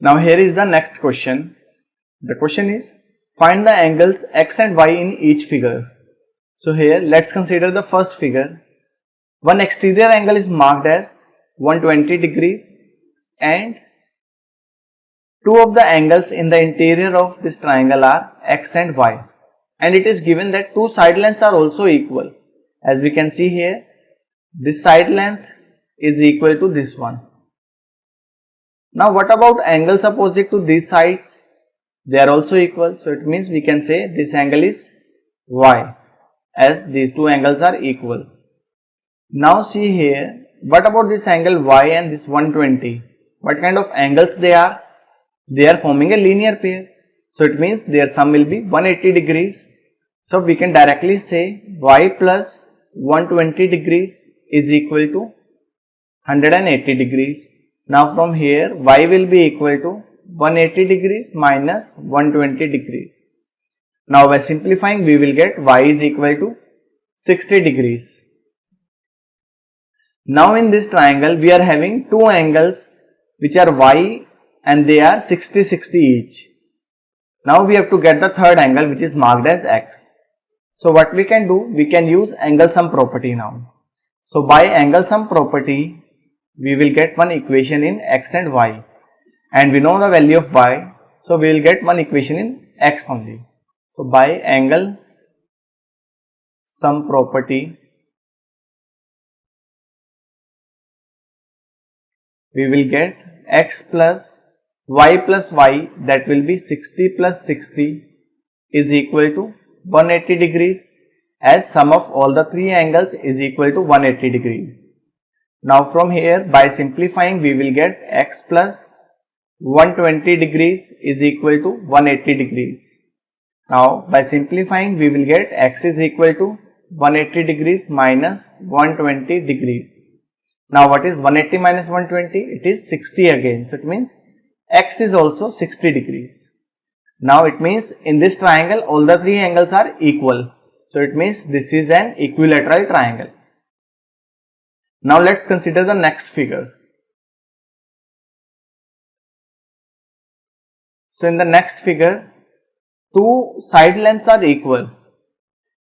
Now here is the next question. The question is, find the angles x and y in each figure. So here let's consider the first figure. One exterior angle is marked as 120 degrees and two of the angles in the interior of this triangle are x and y, and it is given that two side lengths are also equal. As we can see here, this side length is equal to this one. Now what about angles opposite to these sides? They are also equal, so it means we can say this angle is y, as these two angles are equal. Now see here, what about this angle y and this 120? What kind of angles they are? They are forming a linear pair, so it means their sum will be 180 degrees. So we can directly say y plus 120 degrees is equal to 180 degrees. Now from here y will be equal to 180 degrees minus 120 degrees. Now by simplifying we will get y is equal to 60 degrees. Now in this triangle we are having two angles which are y and they are 60-60 each. Now we have to get the third angle which is marked as x. So what we can do, we can use angle sum property now. So by angle sum property we will get one equation in x and y, and we know the value of y, so we will get one equation in x only. So by angle sum property we will get x plus y, that will be 60 plus 60 is equal to 180 degrees, as sum of all the three angles is equal to 180 degrees. Now from here by simplifying we will get x plus 120 degrees is equal to 180 degrees. Now by simplifying we will get x is equal to 180 degrees minus 120 degrees. Now what is 180 minus 120? It is 60 again. So it means x is also 60 degrees. Now it means in this triangle all the three angles are equal. So it means this is an equilateral triangle. Now let's consider the next figure. So in the next figure, two side lengths are equal.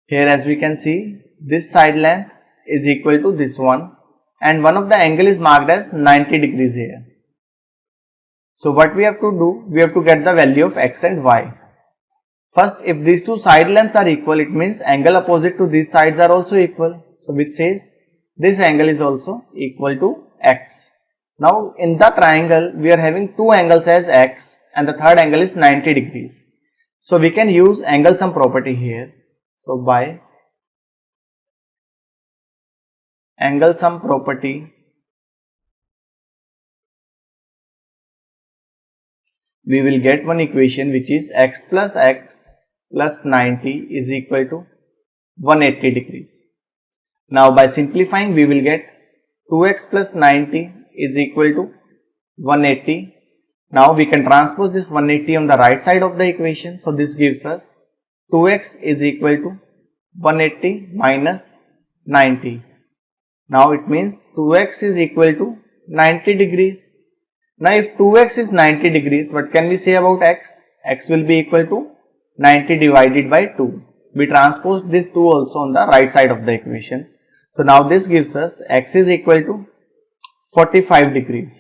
Here as we can see, this side length is equal to this one, and one of the angle is marked as 90 degrees here. So what we have to do, we have to get the value of x and y. First, if these two side lengths are equal, it means angle opposite to these sides are also equal. So which says this angle is also equal to x. Now in the triangle we are having two angles as x and the third angle is 90 degrees. So we can use angle sum property here. So by angle sum property we will get one equation which is x plus 90 is equal to 180 degrees. Now by simplifying we will get 2x plus 90 is equal to 180. Now we can transpose this 180 on the right side of the equation. So this gives us 2x is equal to 180 minus 90. Now it means 2x is equal to 90 degrees. Now if 2x is 90 degrees, what can we say about x? X will be equal to 90 divided by 2. We transpose this 2 also on the right side of the equation. So now this gives us x is equal to 45 degrees.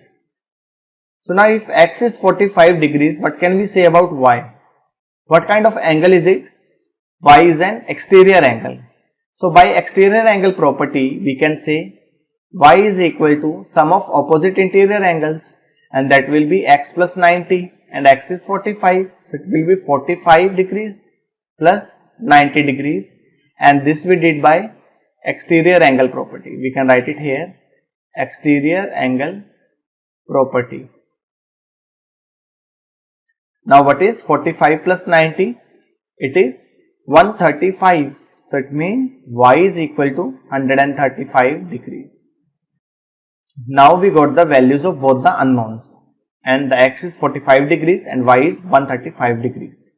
So now if x is 45 degrees, what can we say about y? What kind of angle is it? Y is an exterior angle. So by exterior angle property, we can say y is equal to sum of opposite interior angles, and that will be x plus 90 and x is 45. So it will be 45 degrees plus 90 degrees, and this we did by exterior angle property. We can write it here, exterior angle property. Now what is 45 plus 90? It is 135. So it means y is equal to 135 degrees. Now we got the values of both the unknowns, and the x is 45 degrees and y is 135 degrees.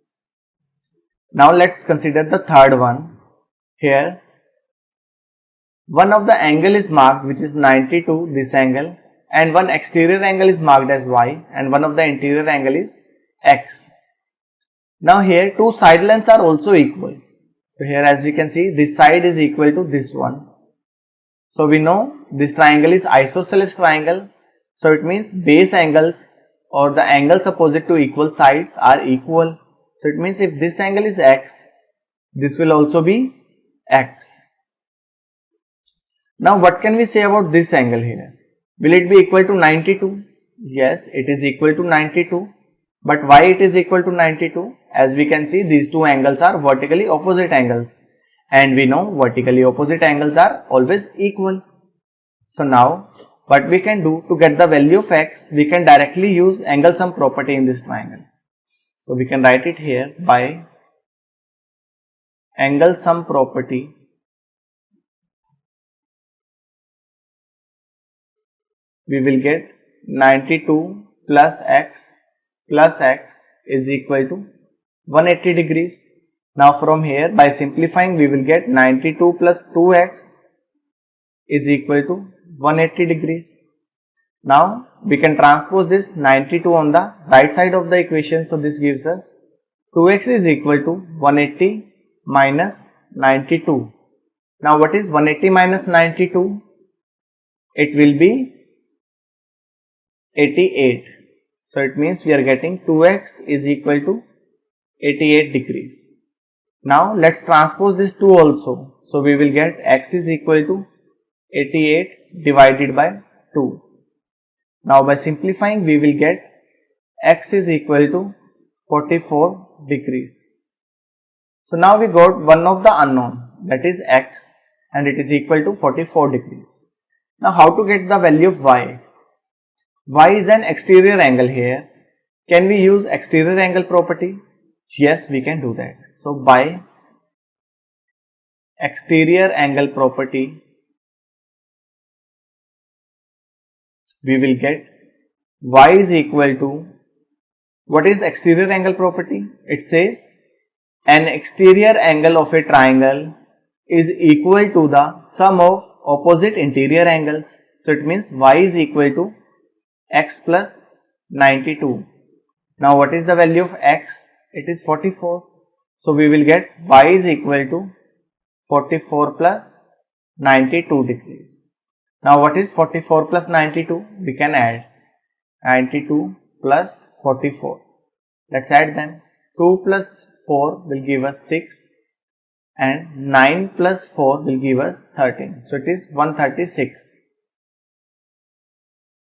Now let's consider the third one. Here one of the angle is marked which is 90 to this angle, and one exterior angle is marked as y and one of the interior angle is x. Now here two side lengths are also equal. So here as we can see, this side is equal to this one. So we know this triangle is isosceles triangle. So it means base angles or the angles opposite to equal sides are equal. So it means if this angle is x, this will also be x. Now what can we say about this angle here? Will it be equal to 92? Yes, it is equal to 92. But why it is equal to 92? As we can see, these two angles are vertically opposite angles. And we know vertically opposite angles are always equal. So now what we can do to get the value of x, we can directly use angle sum property in this triangle. So we can write it here by angle sum property. We will get 92 plus x is equal to 180 degrees. Now from here by simplifying we will get 92 plus 2x is equal to 180 degrees. Now we can transpose this 92 on the right side of the equation. So this gives us 2x is equal to 180 minus 92. Now what is 180 minus 92? It will be 88. So it means we are getting 2x is equal to 88 degrees. Now let's transpose this 2 also. So we will get x is equal to 88 divided by 2. Now by simplifying we will get x is equal to 44 degrees. So now we got one of the unknown, that is x, and it is equal to 44 degrees. Now how to get the value of y? Y is an exterior angle here. Can we use exterior angle property? Yes, we can do that. So by exterior angle property, we will get y is equal to, what is exterior angle property? It says an exterior angle of a triangle is equal to the sum of opposite interior angles. So it means y is equal to x plus 92. Now what is the value of x? It is 44. So we will get y is equal to 44 plus 92 degrees. Now what is 44 plus 92? We can add 92 plus 44. Let's add them. 2 plus 4 will give us 6 and 9 plus 4 will give us 13. So it is 136.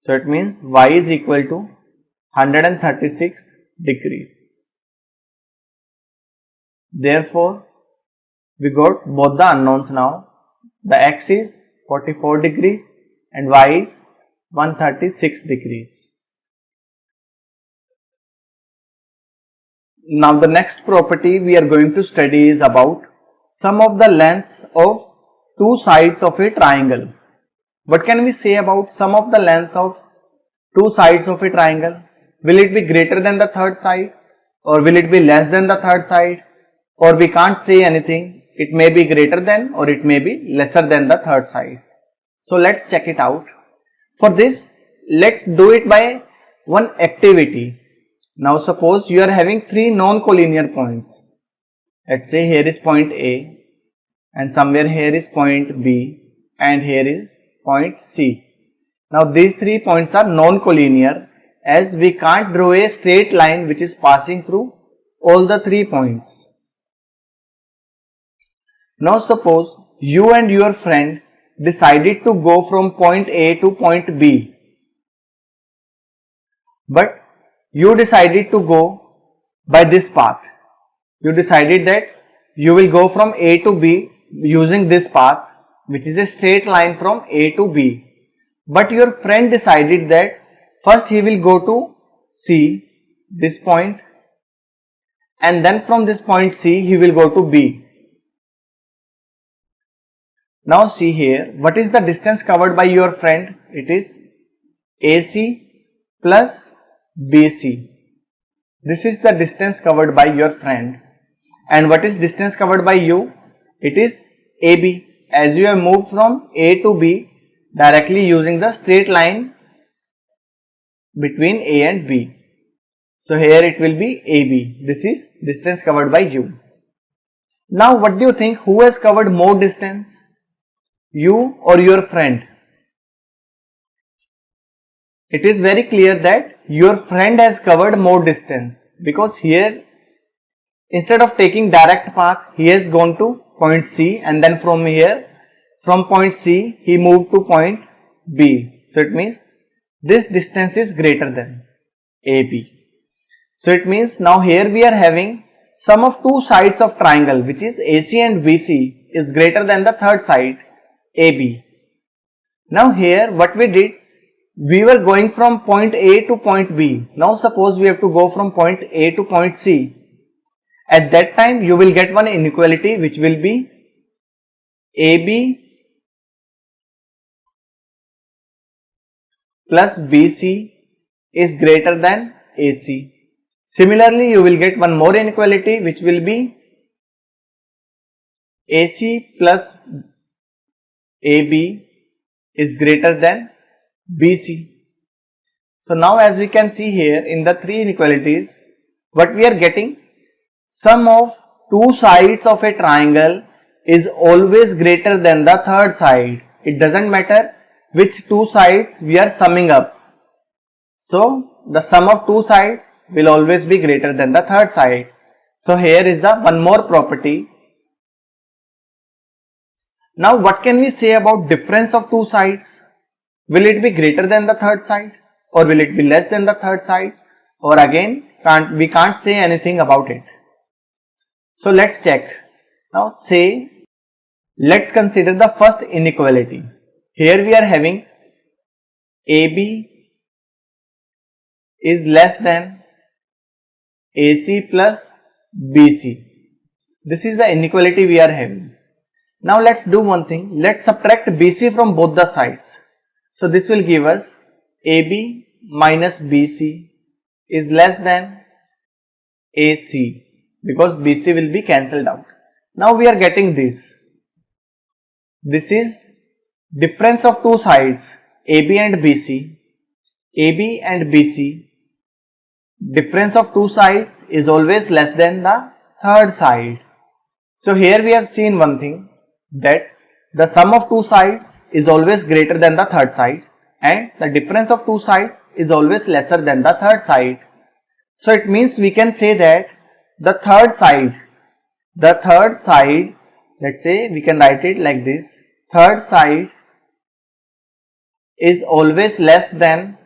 So it means y is equal to 136 degrees. Therefore, we got both the unknowns now. The x is 44 degrees and y is 136 degrees. Now the next property we are going to study is about sum of the lengths of two sides of a triangle. What can we say about sum of the length of two sides of a triangle? Will it be greater than the third side, or will it be less than the third side, or we can't say anything? It may be greater than or it may be lesser than the third side. So let's check it out. For this, let's do it by one activity. Now suppose you are having three non-collinear points. Let's say here is point A and somewhere here is point B and here is point C. Now these 3 points are non-collinear as we can't draw a straight line which is passing through all the 3 points. Now suppose you and your friend decided to go from point A to point B, but you decided to go by this path. You decided that you will go from A to B using this path, which is a straight line from A to B. But your friend decided that first he will go to C, this point, and then from this point C he will go to B. Now see here, what is the distance covered by your friend? It is AC plus BC. This is the distance covered by your friend. And what is distance covered by you? It is AB. As you have moved from A to B directly using the straight line between A and B. So here it will be AB. This is distance covered by you. Now what do you think? Who has covered more distance? You or your friend? It is very clear that your friend has covered more distance, because here instead of taking direct path, he has gone to point C, and then from here, from point C, he moved to point B. So it means this distance is greater than AB. So it means now here we are having sum of two sides of triangle, which is AC and BC, is greater than the third side AB. Now here what we did, we were going from point A to point B. Now suppose we have to go from point A to point C. At that time you will get one inequality which will be AB plus BC is greater than AC. Similarly, you will get one more inequality which will be AC plus AB is greater than BC. So now as we can see here in the three inequalities, what we are getting, sum of two sides of a triangle is always greater than the third side. It doesn't matter which two sides we are summing up. So the sum of two sides will always be greater than the third side. So here is the one more property. Now what can we say about difference of two sides? Will it be greater than the third side, or will it be less than the third side, or again we can't say anything about it? So let's check. Now say, let's consider the first inequality. Here we are having AB is less than AC plus BC. This is the inequality we are having. Now let's do one thing. Let's subtract BC from both the sides. So this will give us AB minus BC is less than AC, because BC will be cancelled out. Now we are getting this. This is difference of two sides, AB and BC. AB and BC, difference of two sides is always less than the third side. So here we have seen one thing, that the sum of two sides is always greater than the third side, and the difference of two sides is always lesser than the third side. So it means we can say that the third side, let's say we can write it like this, third side is always less than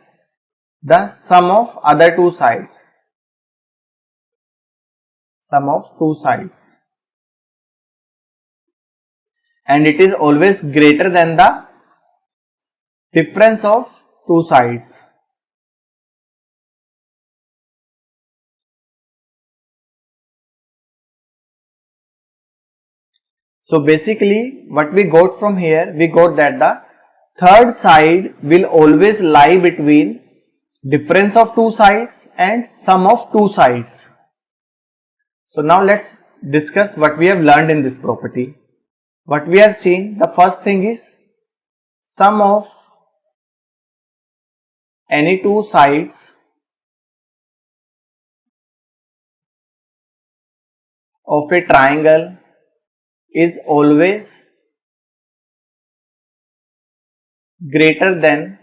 the sum of other two sides. Sum of two sides. And it is always greater than the difference of two sides. So basically what we got from here, we got that the third side will always lie between difference of two sides and sum of two sides. So now let's discuss what we have learned in this property. What we have seen, the first thing is sum of any two sides of a triangle is always greater than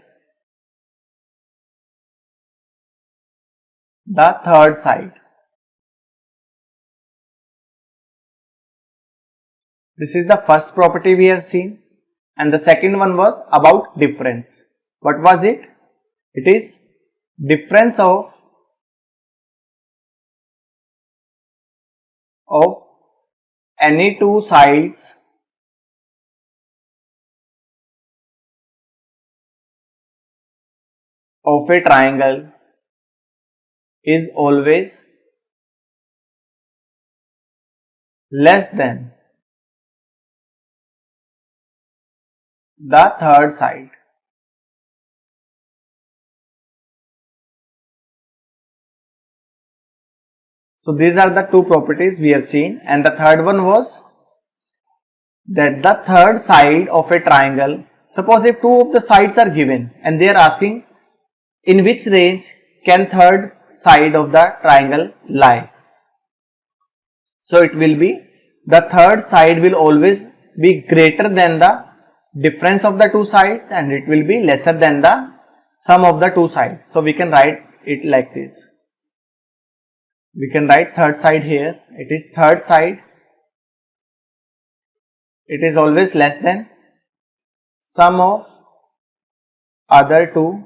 the third side. This is the first property we have seen, and the second one was about difference. What was it? It is difference of any two sides of a triangle is always less than the third side. So these are the two properties we have seen, and the third one was that the third side of a triangle, suppose if two of the sides are given and they are asking in which range can third side of the triangle lie? So it will be, the third side will always be greater than the difference of the two sides and it will be lesser than the sum of the two sides. So we can write it like this. We can write third side here. It is third side. It is always less than sum of other two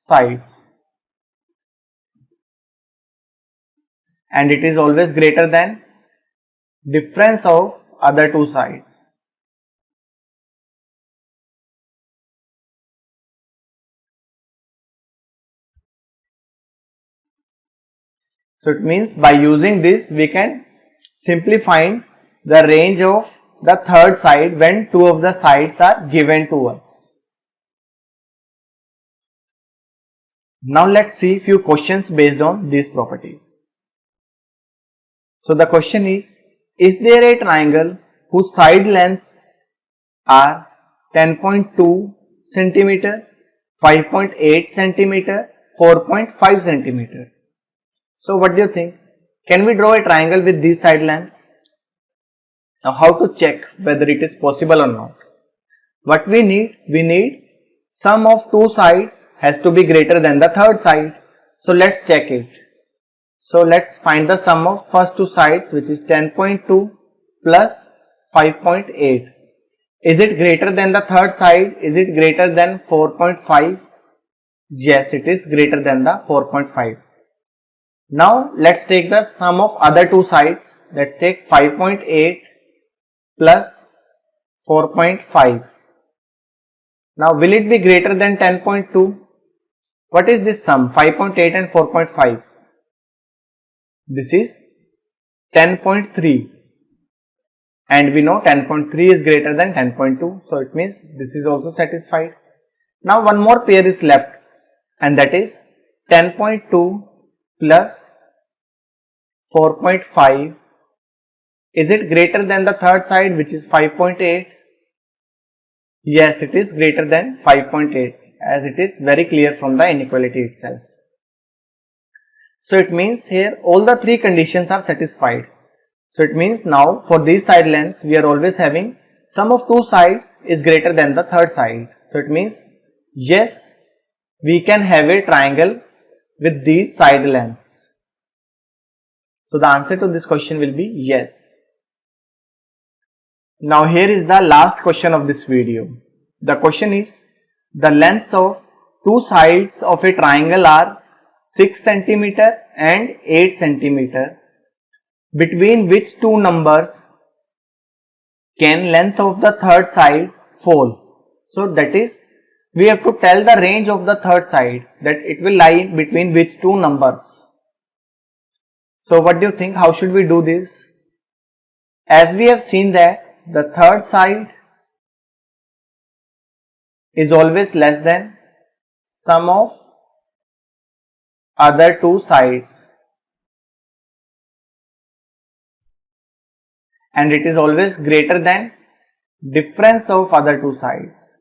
sides. And it is always greater than difference of other two sides. So it means by using this we can simply find the range of the third side when two of the sides are given to us. Now let's see few questions based on these properties. So the question is there a triangle whose side lengths are 10.2 centimeter, 5.8 centimeter, 4.5 centimeters? So what do you think? Can we draw a triangle with these side lengths? Now how to check whether it is possible or not? What we need sum of two sides has to be greater than the third side. So let's check it. So let's find the sum of first two sides, which is 10.2 plus 5.8. Is it greater than the third side? Is it greater than 4.5? Yes, it is greater than the 4.5. Now let's take the sum of other two sides. Let's take 5.8 plus 4.5. Now will it be greater than 10.2? What is this sum? 5.8 and 4.5. This is 10.3 and we know 10.3 is greater than 10.2. So it means this is also satisfied. Now one more pair is left and that is 10.2 plus 4.5. Is it greater than the third side, which is 5.8? Yes, it is greater than 5.8 as it is very clear from the inequality itself. So it means here all the three conditions are satisfied. So it means now for these side lengths we are always having sum of two sides is greater than the third side. So it means yes, we can have a triangle with these side lengths. So the answer to this question will be yes. Now here is the last question of this video. The question is, the lengths of two sides of a triangle are 6 cm and 8 cm. Between which two numbers can length of the third side fall? So that is, we have to tell the range of the third side, that it will lie between which two numbers. So what do you think? How should we do this? As we have seen that the third side is always less than sum of other two sides and it is always greater than difference of other two sides.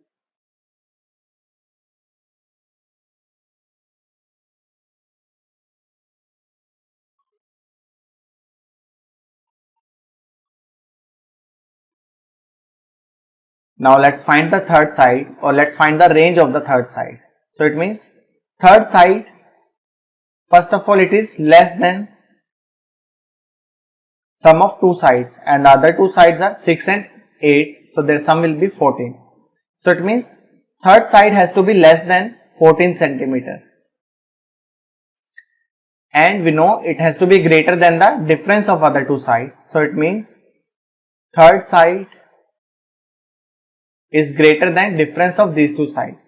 Now let's find the third side, or let's find the range of the third side. So it means third side, first of all it is less than sum of two sides and the other two sides are 6 and 8. So their sum will be 14. So it means third side has to be less than 14 centimeter. And we know it has to be greater than the difference of other two sides. So it means third side is greater than difference of these two sides,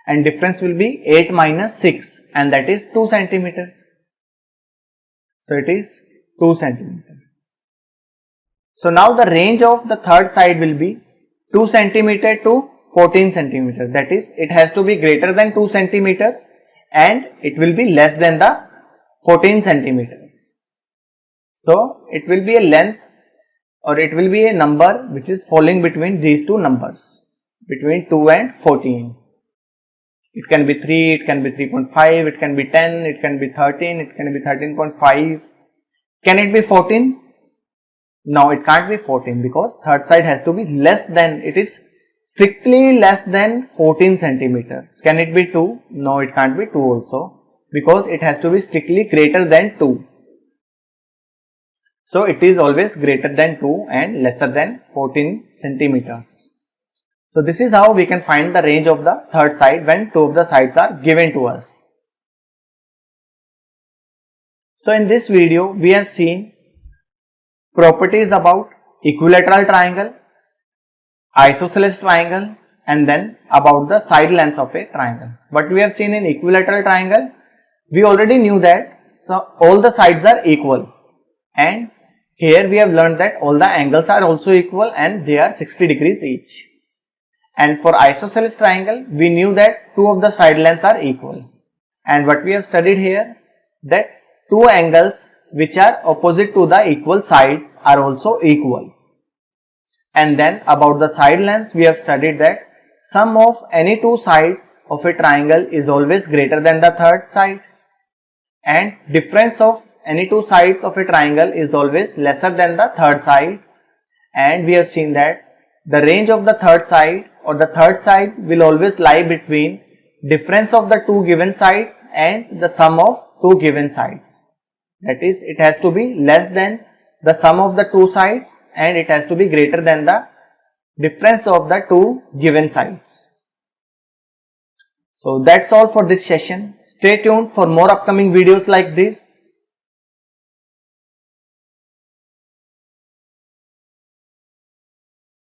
and difference will be 8 minus 6 and that is 2 centimeters. So it is 2 centimeters. So now the range of the third side will be 2 centimeter to 14 centimeter. That is, it has to be greater than 2 centimeters and it will be less than the 14 centimeters. So it will be a length, or it will be a number which is falling between these two numbers, between 2 and 14. It can be 3, it can be 3.5, it can be 10, it can be 13, it can be 13.5. Can it be 14? No, it can't be 14 because third side has to be less than, it is strictly less than 14 centimeters. Can it be 2? No, it can't be 2 also because it has to be strictly greater than 2. So it is always greater than 2 and lesser than 14 centimeters. So this is how we can find the range of the third side when two of the sides are given to us. So in this video we have seen properties about equilateral triangle, isosceles triangle, and then about the side lengths of a triangle. What we have seen in equilateral triangle, we already knew that all the sides are equal, and here we have learned that all the angles are also equal and they are 60 degrees each. And for isosceles triangle, we knew that two of the side lengths are equal. And what we have studied here, that two angles which are opposite to the equal sides are also equal. And then about the side lengths, we have studied that sum of any two sides of a triangle is always greater than the third side, and difference of any two sides of a triangle is always lesser than the third side. And we have seen that the range of the third side or the third side will always lie between difference of the two given sides and the sum of two given sides. That is, it has to be less than the sum of the two sides and it has to be greater than the difference of the two given sides. So that's all for this session. Stay tuned for more upcoming videos like this.